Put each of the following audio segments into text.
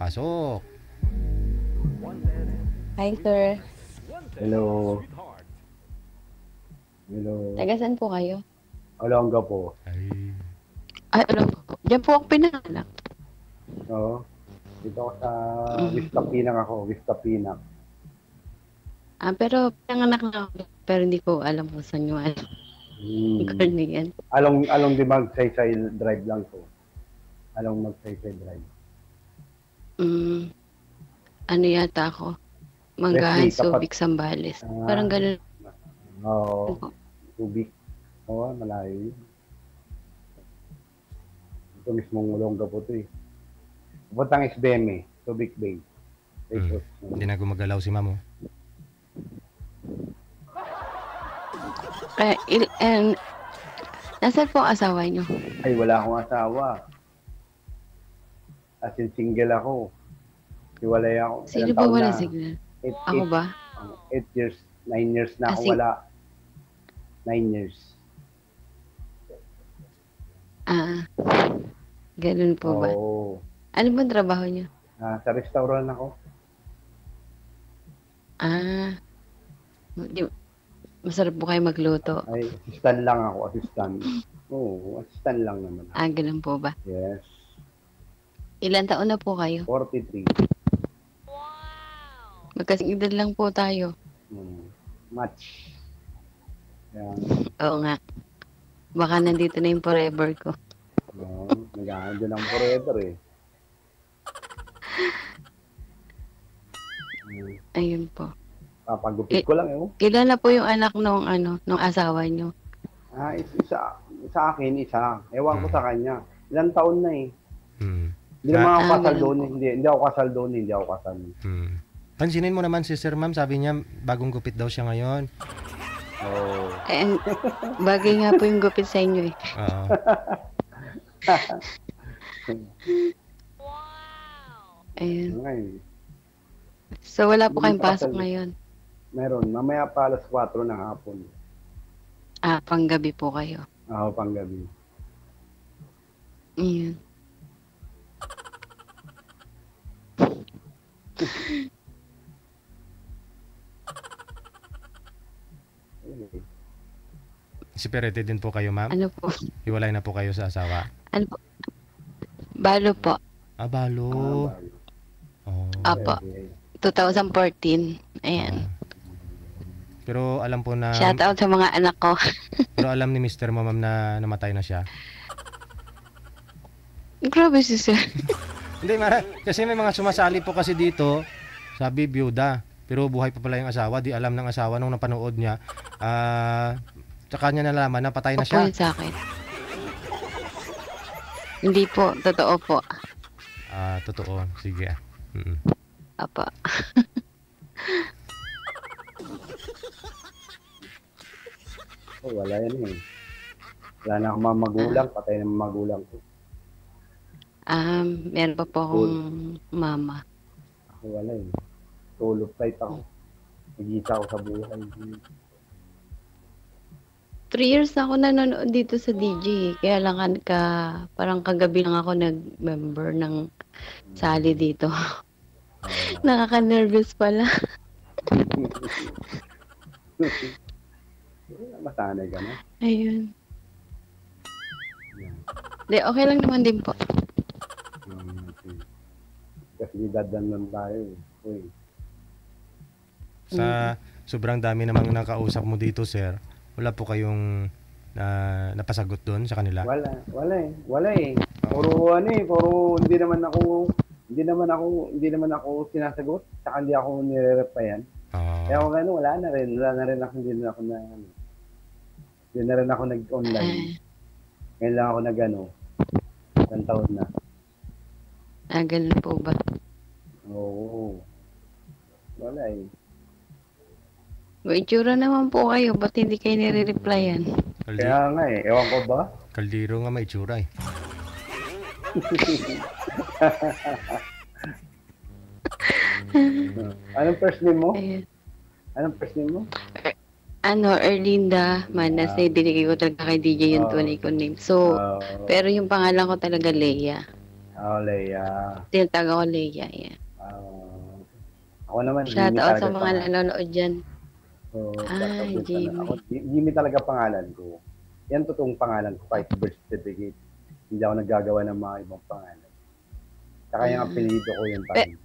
Pasok. Hi, sir. Hello. Hello. Taga saan po kayo? Olonga po. Ay. Ay, alam ko. Diyan po ako pinanganak. Oo. Dito ako sa Mm. Vista Pinang ako. Vista Pinang. Pero pinanganak na ako. Pero hindi ko alam kung saan yung lugar na yan. Along di Magsaysay Drive lang to. Along Magsaysay Drive. Ano yata ako? Manggahan, Leslie, tapat. Subic, Sambales. Parang ganun. Oo. Subic. Oo, malayo yun. Ito mismong Olonga po to eh. Pupuntang SBM eh. Subic Bay. Hindi na gumagalaw si ma'am. Nasaan po ang asawa niyo? Ay, wala akong asawa. As in, single ako. Hiwalay ako. Sino ba wala signal? Ako ba? 8 years, 9 years na ako wala. 9 years. Ganun po ba? Oo. Ano ba trabaho niyo? Sa restaurant ako. Masarap po kayo magluto. Ay, assistant lang ako, assistant. Oo, assistant lang naman. Ganun po ba? Yes. Ilan taon na po kayo? 43. Magkasing edad lang po tayo. Match. Yan. Oo nga. Baka nandito na yung forever ko. No, nag-aando ng forever eh. Ayun po. Papagupit ko lang eh. Ilan na po yung anak nung asawa nyo? Sa akin, isa. Ewan ko sa kanya. Ilang taon na eh. Hindi naman ako kasal doon. Hindi ako kasal doon. Hindi ako kasal. Pansinin mo naman si Sir Ma'am, sabi niya bagong gupit daw siya ngayon. Oh. Bagay nga po yung gupit sa inyo eh. Oo. Ayun. So wala po kayong pasok ngayon? Meron. Mamaya pa alas 4 ng hapon. Panggabi po kayo? Oo, panggabi. Ayun. Separated din po kayo, ma'am? Ano po? Hiwalay na po kayo sa asawa? Ano po? Balo po. Balo. Apo. 2014. Ayan. Pero alam po na... Shout out sa mga anak ko. Pero alam ni Mr. mo, ma'am, na namatay na siya? Grabe si sir. Hindi, kasi may mga sumasali po kasi dito, sabi byuda. Pero buhay pa pala yung asawa. Di alam ng asawa nung napanood niya. Tsaka niya nalaman na patay na siya. Opo yun sa akin. Hindi po. Totoo po. Totoo. Sige. Apa. Wala yan eh. Wala na akong mga magulang. Patay na mga magulang ko. Meron pa po akong mama. Ako wala eh. Solo flight ako. Nag-isa ako sa buhay. 3 years na ako nanonood dito sa DJ. Kaya lang parang kagabi lang ako nag-member ng sali dito. Nakaka-nervous pala. Masanay ka na. Ayun. Okay lang naman din po. Kasi dadan lang tayo. Sa sobrang dami namang nakausap mo dito, sir, wala po kayong napasagot doon sa kanila? Wala eh. Puro hindi naman ako sinasagot, saka hindi ako nire-replyan. Kaya ako gano'n, wala na rin ako, hindi na rin ako nag-online. Ngayon lang ako isang taon na. Ganun po ba? Oo. Wala eh. Itsura naman po kayo, ba't hindi kayo nire-replyan? Kaya nga eh, ewan ko ba? Kaldiro nga may itsura eh. Anong first name mo? Ayun. Anong first name mo? Erlinda Manas, na binigay ko talaga kay DJ yung tunay ko name. So, pero yung pangalan ko talaga Leia. Leia. Tinatawag ako Leia, yeah. Ako naman, Jimmy Shoutout talaga sa mga pangalan. nanonood dyan. So, Ah, shoutout din sana. Ako, Jimmy. Jimmy talaga pangalan ko. Yan totoong pangalan ko kahit birth certificate. Hindi ako naggagawa ng mga ibang pangalan. Saka yung Ah. apelido ko yun pa Pe- rin.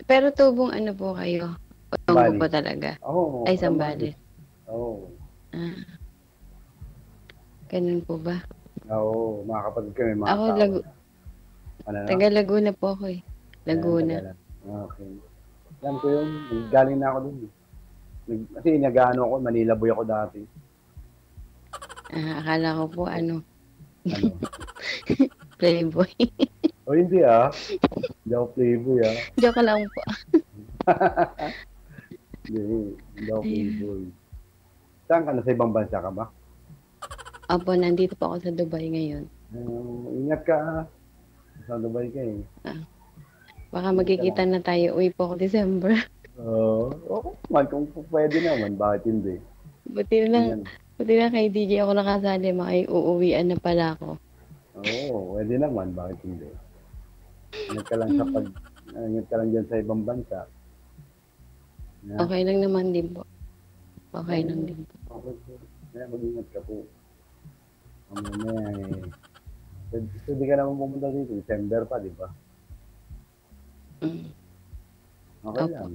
Pero tubong ano po kayo? Tunggo Sambales. po talaga. Oo, Ay, Sambales. Sambales. Oo. Ah, ganun po ba? Oo, mga kapatid kami, mga Ako, asawa na. Ano na? taga Laguna po ako eh. Laguna. Tagalan. Okay. Alam ko yun. Galing na ako dun. Kasi nag-ano ako, Manila boy ako dati. Ah, akala ko po ano, Ano? playboy. O hindi ah. Hindi ako playboy ah. Joke lang po. Hindi ako playboy. Saan ka? Nasa ibang bansa ka ba? Opo, nandito po ako sa Dubai ngayon. Ingat ka ah. Sa Dubai ka eh. Baka magkikita na tayo. Uwi po ako December. Okay man, kung pwede naman, bakit hindi? Buti na, buti na kay DJ ako nakasali. Uuwian na pala ako. Oo, pwede naman, bakit hindi? Ingat ka lang ingat ka lang dyan sa ibang bansa. Yeah. Okay lang naman din po. Okay lang din po. Okay po. Kaya mag-ingat ka po. Mamaya pwede ka naman pumunta dito. December pa, di ba? Mm. Okay Opo. lang.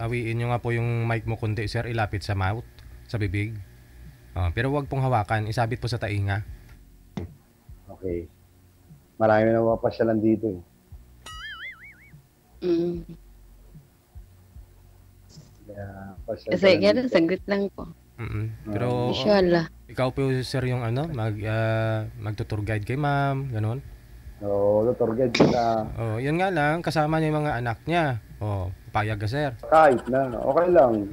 Awiin nyo nga po yung mic mo kundi, sir. Ilapit sa mouth, sa bibig. Pero wag pong hawakan. Isabit po sa tainga. Okay. Marami na mapasyalan dito eh. Mm. Kaya pasyalan Kasi gano'n, saglit lang po. Pero Inshallah. ikaw po, sir, yung magtutour guide kay ma'am, ganun. Oo, tour guide kita. Yun nga lang, kasama niya yung mga anak niya. Payag ka, sir. Kahit na, okay lang.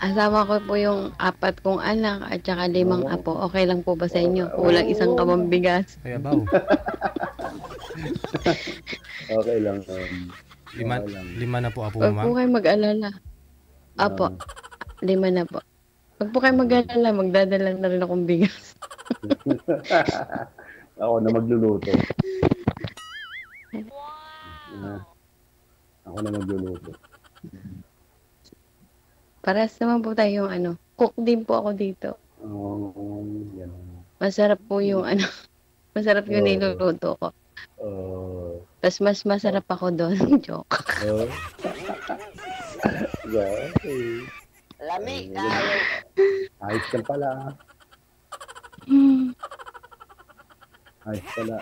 Asama ko po yung 4 kong anak at saka 5 apo. Okay lang po ba sa inyo? Kulang isang kamang bigas. Ay, abaw. Okay lang. Lima na po apo mo, Huwag po ma'am. kayo mag-alala. Apo, 5 na po. Huwag po kayo mag-alala. Magdadala na rin akong bigas. Ako na magluluto. Ako na magluluto. Parehas naman po tayo yung cook din po ako dito. Yan. Masarap po yung masarap yung niluluto ko. Tapos mas masarap ako doon. Joke. Lamig tayo. Ayos ka pala. Ayos pala.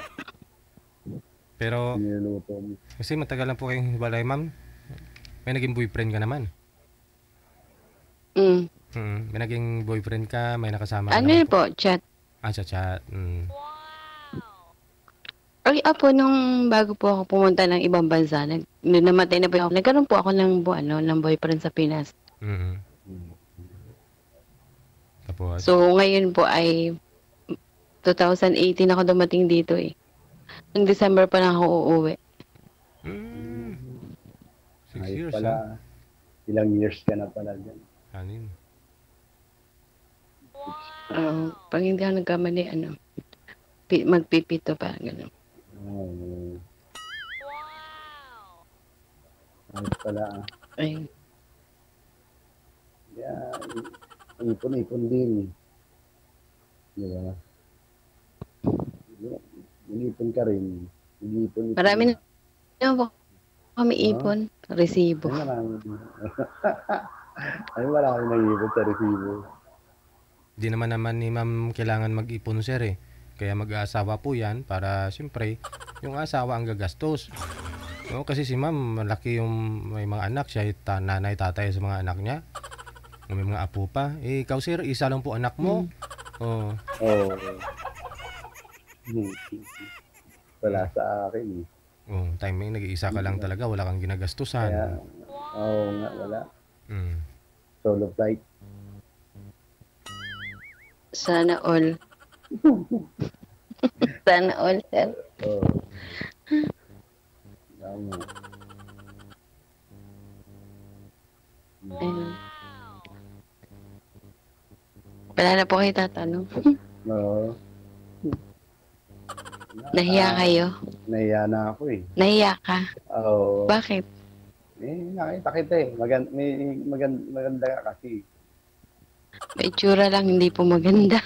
Pero, Niluluto mo. kasi matagal lang po kayong hiwalay, ma'am. May naging boyfriend ka naman. Mm. May naging boyfriend ka, may nakasama ka Ano naman yun po? Chat. sa chat. Ay, apo, nung bago po ako pumunta ng ibang bansa, nung namatay na po ako, nagkaroon po ako ng boyfriend sa Pinas. Tapos, So, ngayon po ay 2018 ako dumating dito eh. Noong December pa lang ako uuwi. 6 Ayos years, pala. Ilang years ka na pala dyan. Anin. Pag hindi ako nagkamali, magpipito pa, gano'n. Ayos pala. Ay, Ipon-ipon din. Di ba? Ipon ka rin. Ipon. marami na po kami ipon. Resibo. Ay, marami nag-ipon sa resibo. Di naman ni ma'am kailangan mag-ipon, sir eh. Kaya mag-aasawa po yan para siyempre yung asawa ang gagastos. Kasi si ma'am malaki yung may mga anak, siya nanay tatay sa mga anak niya. May mga apo pa. Ikaw, sir, isa lang po anak mo. Wala sa akin eh. Timing, nag-iisa ka lang talaga, wala kang ginagastusan. Kaya, nga, wala. Mm. Solo flight. Sana all. Sana all, sir. Tama. Ayun. Wala na po kayo tatanong. Oo. Nahiya kayo? Nahiya na ako eh. Nahiya ka? Oo. Bakit? Nakita kita eh. Maganda ka kasi. May itsura lang, hindi po maganda.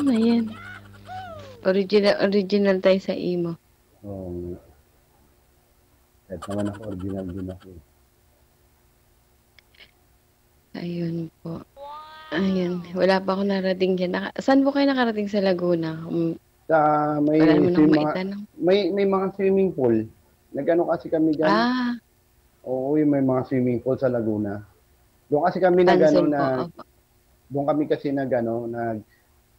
Ayan. Original tayo sa imo. Oo. Kahit naman ako, original din ako. Ayun po. Ayun. Wala pa ako narating dyan. Saan po kayo nakarating sa Laguna? Sa may Wala naman akong mga, maitanong. may mga swimming pool. Nagano kasi kami diyan. Ah, Oo, may mga swimming pool sa Laguna. Doon kasi kami nagano cancel po. na Opo. doon kami kasi nagano nag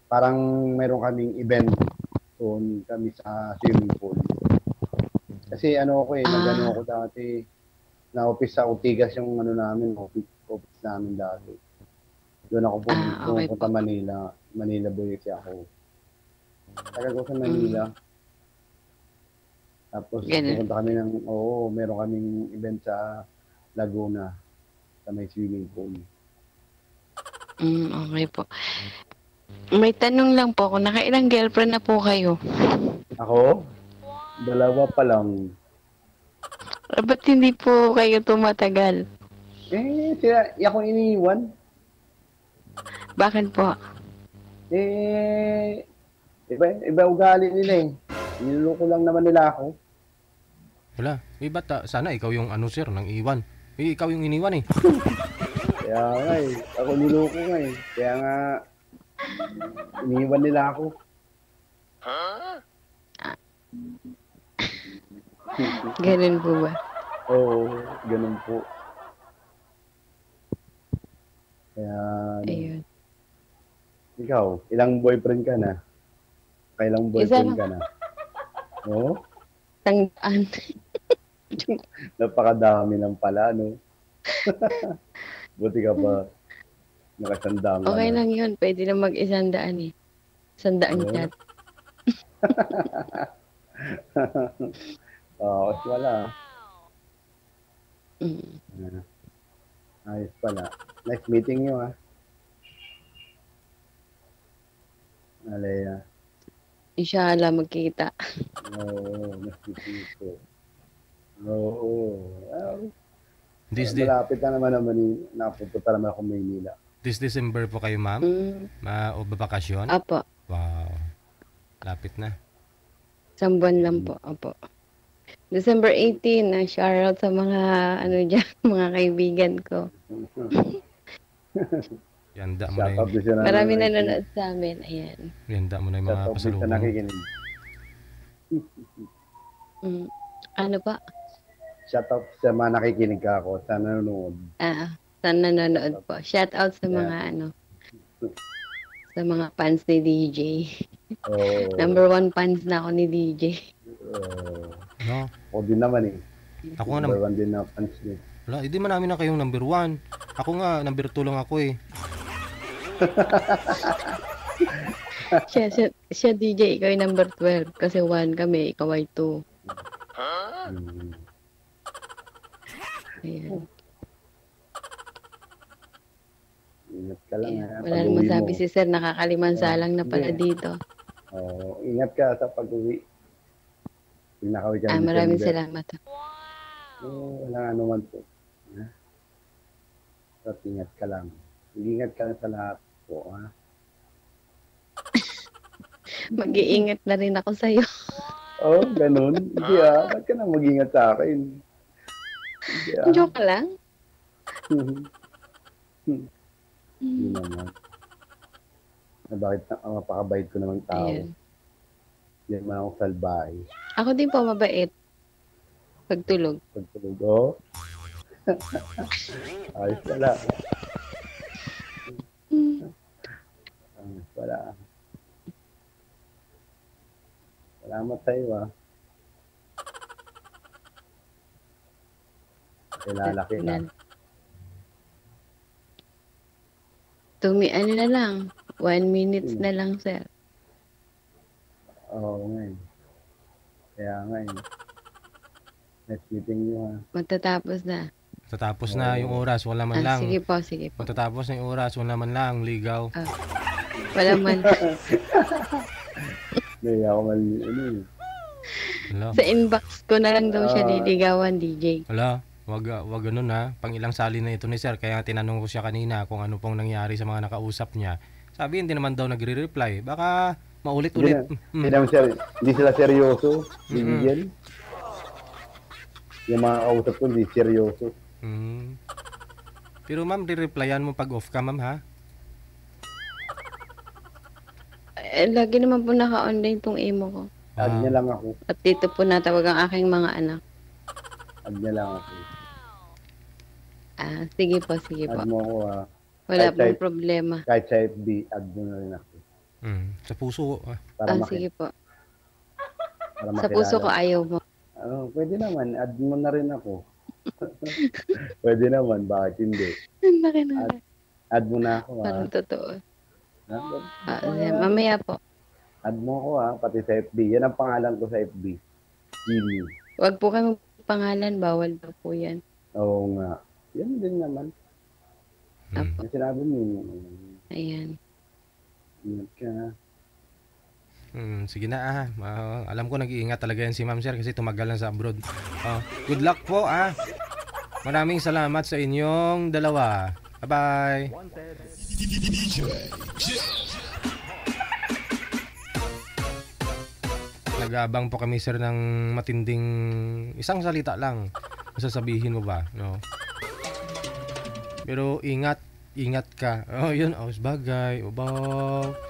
parang mayroon kaming event doon kami sa swimming pool. Kasi ano ako nagano ako dati na office sa Ortigas yung ano namin, office namin dati. Doon ako Okay pumunta po. Manila boy kasi ako. Tagal ko sa Manila. Tapos Ganun. pupunta kami meron kaming event sa Laguna sa may swimming pool. Okay po. May tanong lang po ako. Nakailang girlfriend na po kayo? Ako? Dalawa pa lang. Ba't hindi po kayo tumatagal? Ako iniiwan. Bakit po? Iba ugali nila eh. Niloloko lang naman nila ako. Wala. Ba't sana ikaw yung ano sir, nang iwan. Ikaw yung iniwan eh. Kaya nga ako niloko nga eh. Kaya nga, iniiwan nila ako. Ganun po ba? Oo, ganun po. Kaya, Ayun. ikaw, ilang boyfriend ka na? Kailang boyfriend ka na? Oo? Tandaan. Napakadami lang pala, no? Buti ka pa. Nakasandaan ka Okay na. lang yun. Pwede na mag-isandaan eh. Sandaan Oo. chat. Kasi wala. Mm. Ayos pala. Nice meeting you, ha? Alea. Inshallah magkita. Oo, nice meeting you. Oo. This Malapit na naman napupunta naman ako Maynila. December po kayo ma'am? O babakasyon? Apo. Wow. Lapit na. Isang buwan lang po. Apo. December 18, shoutout sa mga dyan, mga kaibigan ko. Yanda mo na Shout out yung, din siya na. Marami nanonood sa amin. Ayan. yanda mo na yung Shout mga out din sa pasalubong. nakikinig. Ano pa? Shout out sa mga nakikinig ka ako. Sa nanonood. Sa nanonood po. Shoutout sa mga sa mga fans ni DJ. Oo. Number 1 fans na ako ni DJ. No? Ako din naman eh. Ako nga Number one din na fans niya. wala, hindi man namin na kayong number 1. Ako nga, number 2 lang ako eh. Siya DJ, ikaw yung number 12. Kasi 1 kami, ikaw ay 2. Ayan. Ingat ka lang ha. Wala namang sabi si sir, nakakalimansalang na pala dito. Ingat ka sa pag-uwi. Pinakawi ka. Maraming salamat. Wala naman po. So, ingat ka lang. Ingat ka lang sa lahat po, ha? Mag-iingat na rin ako sa'yo. Ganun. Hindi ba't ka na mag-ingat sa akin? Hindi Joke lang. Hindi naman. Bakit mapakabait ko namang tao? Ayan. Hindi naman ako salbahe. Ako din po mabait. Pagtulog. Pagtulog, ayos pala. Ayos pala. Salamat sa'yo, ha. Kilala kita. Ano na lang. 1 minutes na lang, sir. Oo, nga eh. Kaya nga eh. Nice meeting you, ha. Matatapos na. Tatapos na yung oras, wala man lang. Sige po, sige po. Matatapos na yung oras, wala man lang, ligaw. Wala man. Hindi ako Hala. Sa inbox ko na lang daw siya Ah. liligawan, DJ. Wala. Wag ganun ha. Pang ilang sali na ito ni sir. Kaya tinanong ko siya kanina kung ano pong nangyari sa mga nakausap niya. Sabi hindi naman daw nagre-reply. Baka maulit-ulit. Hindi sila seryoso. Bigyan. Yung mga kausap ko, hindi seryoso. Mm. Pero ma'am, re-replyan mo pag off ka ma'am ha? Lagi naman po naka-online tong imo ko. Add niya lang ako. At dito po natawag ang aking mga anak. Add niya lang ako. Sige po. Add mo ako Wala kahit pong sa- problema. kahit sa FB, add mo na rin ako. Sa puso. Para, Sige po. para Sa puso ko makilala. ayaw mo. Pwede naman, add mo na rin ako. Pwede naman, bakit hindi? Laki na. Add mo na ako Parang totoo. Add Mamaya po. mo ako pati sa FB. Yan ang pangalan ko sa FB. Jimmy. Wag po kayo magpangalan. Bawal daw po yan. Oo nga. Yan din naman. Apo. Ang sinabi mo, Ayan. ingat ka. Sige na alam ko nag-iingat talaga yan si ma'am sir kasi tumagal na sa abroad. Good luck po Maraming salamat sa inyong dalawa. Bye-bye. Nag-aabang po kami sir ng matinding isang salita lang. Masasabihin mo ba? No? Pero ingat ka. Yun, bagay. Ubaw.